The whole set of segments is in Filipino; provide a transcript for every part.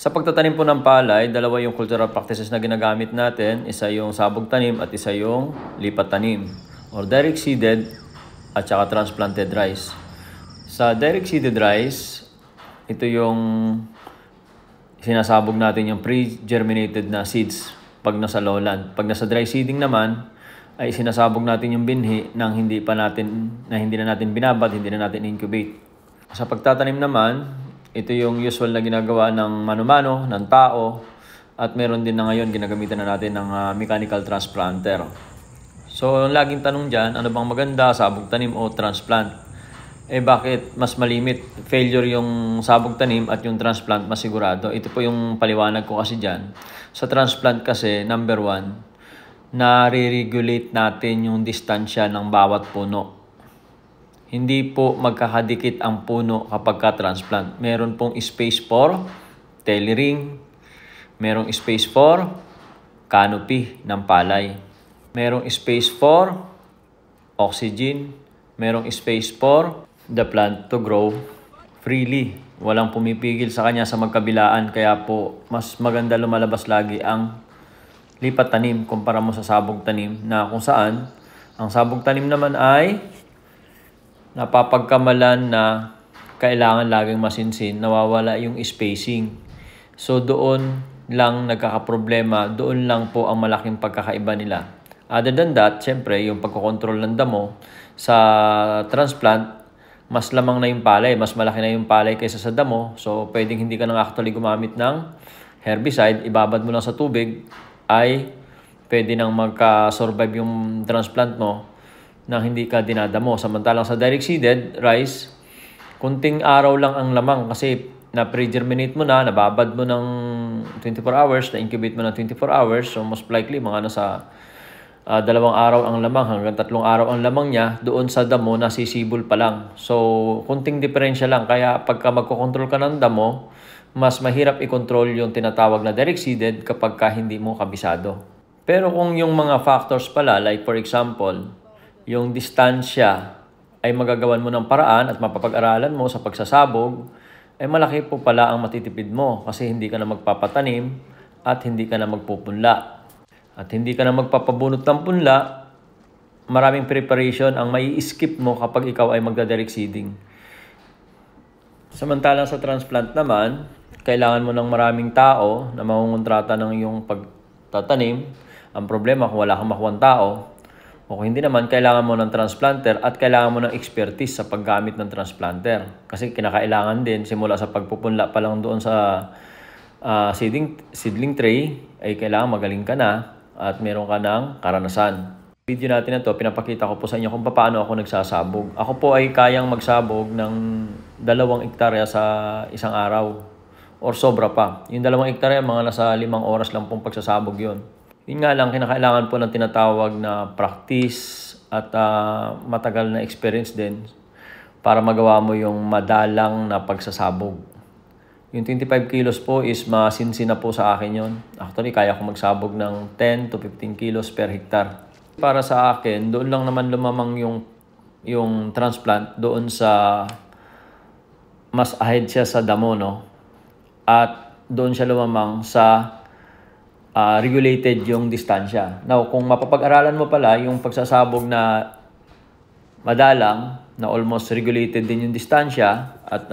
Sa pagtatanim po ng palay, dalawa yung cultural practices na ginagamit natin. Isa yung sabog tanim at isa yung lipat tanim or direct seeded at saka transplanted rice. Sa direct seeded rice, ito yung sinasabog natin yung pre-germinated na seeds pag nasa lowland. Pag nasa dry seeding naman, ay sinasabog natin yung binhi na hindi na natin binabad, hindi na natin incubate. Sa pagtatanim naman, ito yung usual na ginagawa ng mano-mano, ng tao, at meron din na ngayon ginagamitan na natin ng mechanical transplanter. So, ang laging tanong dyan, ano bang maganda, sabog tanim o transplant? Bakit mas malimit? Failure yung sabog tanim at yung transplant masigurado. Ito po yung paliwanag ko kasi dyan. Sa transplant kasi, number 1, nare-regulate natin yung distansya ng bawat puno. Hindi po magkakadikit ang puno kapag ka-transplant. Meron pong space for tailoring. Merong space for canopy ng palay. Merong space for oxygen. Merong space for the plant to grow freely. Walang pumipigil sa kanya sa magkabilaan. Kaya po, mas maganda lumalabas lagi ang lipat tanim kumpara mo sa sabog tanim na kung saan ang sabog tanim naman ay napapagkamalan na kailangan laging masinsin, nawawala yung spacing. So doon lang nagkakaproblema, doon lang po ang malaking pagkakaiba nila. Other than that, syempre yung pagkokontrol ng damo sa transplant, mas lamang na yung palay, mas malaki na yung palay kaysa sa damo. So pwedeng hindi ka nang actually gumamit ng herbicide, ibabad mo lang sa tubig, ay pwede nang magka-survive yung transplant mo na hindi ka dinadamo. Samantalang sa direct seeded rice, kunting araw lang ang lamang kasi na pre-germinate mo na, nababad mo ng 24 hours, na-incubate mo ng 24 hours, so most likely mga nasa 2 araw ang lamang hanggang 3 araw ang lamang niya, doon sa damo nasisibol pa lang. So kunting diferensya lang, kaya pagka magkocontrol ka ng damo, mas mahirap i-control yung tinatawag na direct seeded kapag ka hindi mo kabisado. Pero kung yung mga factors pala, like for example, yung distansya ay magagawan mo ng paraan at mapapag-aralan mo sa pagsasabog, ay malaki po pala ang matitipid mo kasi hindi ka na magpapatanim at hindi ka na magpupunla. At hindi ka na magpapabunot ng punla, maraming preparation ang mai-skip mo kapag ikaw ay magda-direct seeding. Samantalang sa transplant naman, kailangan mo ng maraming tao na mangungontrata ng iyong pagtatanim. Ang problema kung wala kang makuhang tao, o kung hindi naman, kailangan mo ng transplanter at kailangan mo ng expertise sa paggamit ng transplanter. Kasi kinakailangan din, simula sa pagpupunla pa lang doon sa seedling tray, ay kailangan magaling ka na at meron ka ng karanasan. Video natin na to, pinapakita ko po sa inyo kung paano ako nagsasabog. Ako po ay kayang magsabog ng 2 hektarya sa isang araw or sobra pa. Yung 2 hektarya, mga nasa 5 oras lang pong pagsasabog yun. Yun nga lang, kinakailangan po ng tinatawag na practice at matagal na experience din para magawa mo yung madalang na pagsasabog. Yung 25 kilos po is masinsin na po sa akin yun. Actually, kaya ko magsabog ng 10 to 15 kilos per hektar. Para sa akin, doon lang naman lumamang yung transplant doon sa mas ahead siya sa damo, no? At doon siya lumamang sa regulated yung distansya. Now, kung mapapag-aralan mo pala yung pagsasabog na madalang, na almost regulated din yung distansya at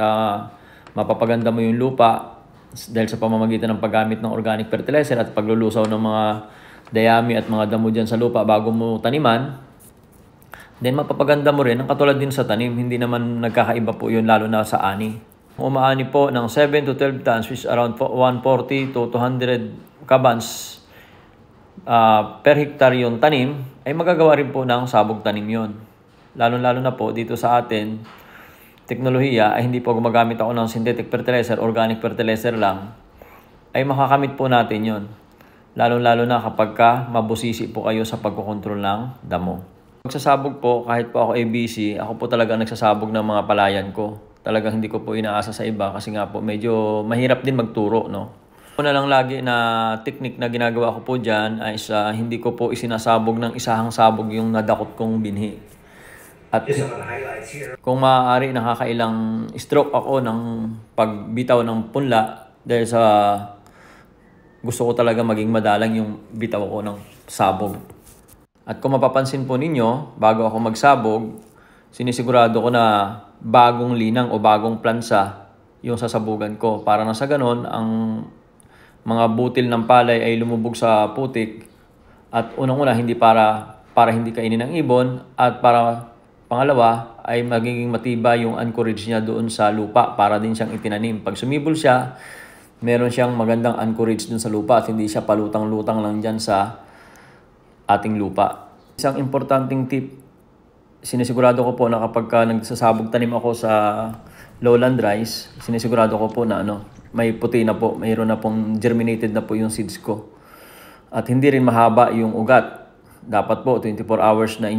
mapapaganda mo yung lupa dahil sa pamamagitan ng paggamit ng organic fertilizer at paglulusaw ng mga dayami at mga damo dyan sa lupa bago mo taniman, then mapapaganda mo rin ang katulad din sa tanim. Hindi naman nagkakaiba po yun lalo na sa ani. Umaani po ng 7 to 12 tons which is around 140 to 200 kabans per hektar yung tanim, ay magagawa rin po ng sabog tanim yon. Lalo-lalo na po dito sa atin, teknolohiya ay hindi po gumagamit ako ng synthetic fertilizer, organic fertilizer lang, ay makakamit po natin yon. Lalo-lalo na kapag mabusisi po kayo sa pagkokontrol ng damo. Pagsasabog po, kahit po ako ABC, ako po talaga nagsasabog ng mga palayan ko. Talagang hindi ko po inaasa sa iba kasi nga po medyo mahirap din magturo, no? Una lang lagi na technique na ginagawa ko po dyan ay hindi ko po isinasabog ng isahang sabog yung nadakot kong binhi. At kung maaari, nakakailang stroke ako ng pagbitaw ng punla, dahil sa gusto ko talaga maging madalang yung bitaw ko ng sabog. At kung mapapansin po ninyo, bago ako magsabog, sinisigurado ko na bagong linang o bagong plansa yung sasabugan ko. Para na sa ganon, ang mga butil ng palay ay lumubog sa putik. At unang-una, hindi para hindi kainin ng ibon. At para pangalawa, ay magiging matibay yung anchorage niya doon sa lupa para din siyang itinanim. Pag sumibol siya, meron siyang magandang anchorage doon sa lupa at hindi siya palutang-lutang lang dyan sa ating lupa. Isang importanteng tip, sinisigurado ko po na kapag nagsasabog tanim ako sa lowland rice, sinisigurado ko po na may puti na po, mayroon na pong germinated na po yung seeds ko. At hindi rin mahaba yung ugat. Dapat po 24 hours na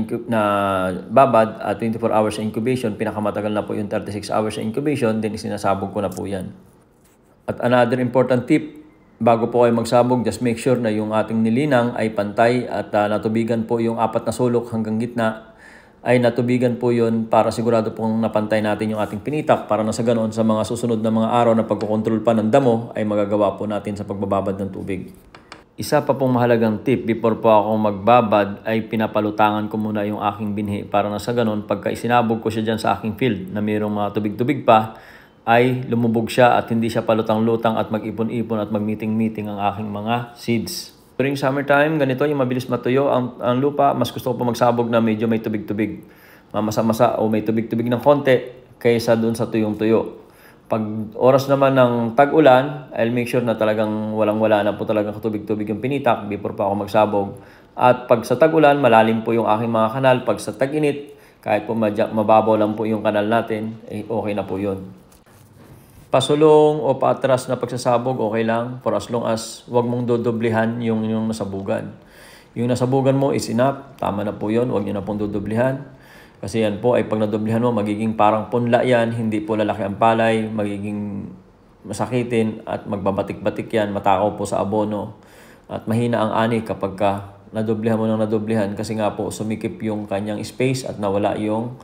babad at 24 hours na incubation. Pinakamatagal na po yung 36 hours na incubation, then sinasabog ko na po yan. At another important tip, bago po kayo magsabog, just make sure na yung ating nilinang ay pantay at natubigan po yung 4 na sulok hanggang gitna ay natubigan po yun para sigurado pong napantay natin yung ating pinitak para na sa ganoon sa mga susunod na mga araw na pagkukontrol pa ng damo ay magagawa po natin sa pagbababad ng tubig. Isa pa pong mahalagang tip before po ako magbabad ay pinapalutangan ko muna yung aking binhi para na sa ganoon pagka isinabog ko siya dyan sa aking field na mayroong mga tubig-tubig pa ay lumubog siya at hindi siya palutang-lutang at mag-ipon-ipon at mag-meeting-meeting ang aking mga seeds. During summertime, ganito yung mabilis matuyo ang lupa. Mas gusto ko po magsabog na medyo may tubig-tubig. Mamasa-masa o may tubig-tubig ng konti kaysa dun sa tuyong-tuyo. Pag oras naman ng tag-ulan, I'll make sure na talagang walang-wala na po talagang katubig-tubig yung pinitak before pa ako magsabog. At pag sa tag-ulan, malalim po yung aking mga kanal. Pag sa tag-init, kahit po mababaw lang po yung kanal natin, okay na po yun. Pasulong o paatras na pagsasabog, okay lang. For as long as wag mong dodoblihan yung nasabugan. Yung nasabugan mo is enough. Tama na po yun. Wag nyo na pong dodoblihan. Kasi yan po ay pag nadoblihan mo, magiging parang punla yan. Hindi po lalaki ang palay. Magiging masakitin at magbabatik-batik yan. Matakaw po sa abono. At mahina ang ani kapag nadoblihan mo ng nadoblihan. Kasi nga po sumikip yung kanyang space at nawala yung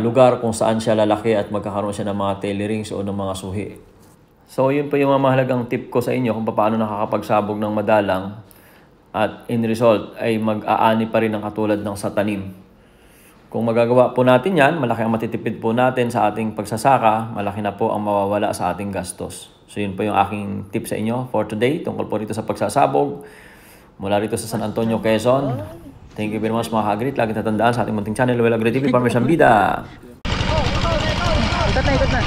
lugar kung saan siya lalaki at magkakaroon siya ng mga tailorings o ng mga suhi. So yun po yung mga mahalagang tip ko sa inyo kung paano nakakapagsabog ng madalang at in result ay mag-aani pa rin ang katulad ng sa tanim. Kung magagawa po natin yan, malaki ang matitipid po natin sa ating pagsasaka, malaki na po ang mawawala sa ating gastos. So yun po yung aking tip sa inyo for today tungkol po rito sa pagsasabog mula rito sa San Antonio, Quezon. Thank you very much mga ka-agrit. Lagi tatandaan sa ating munting channel, Well Agri TV, Farmers and Bida. Ikot na.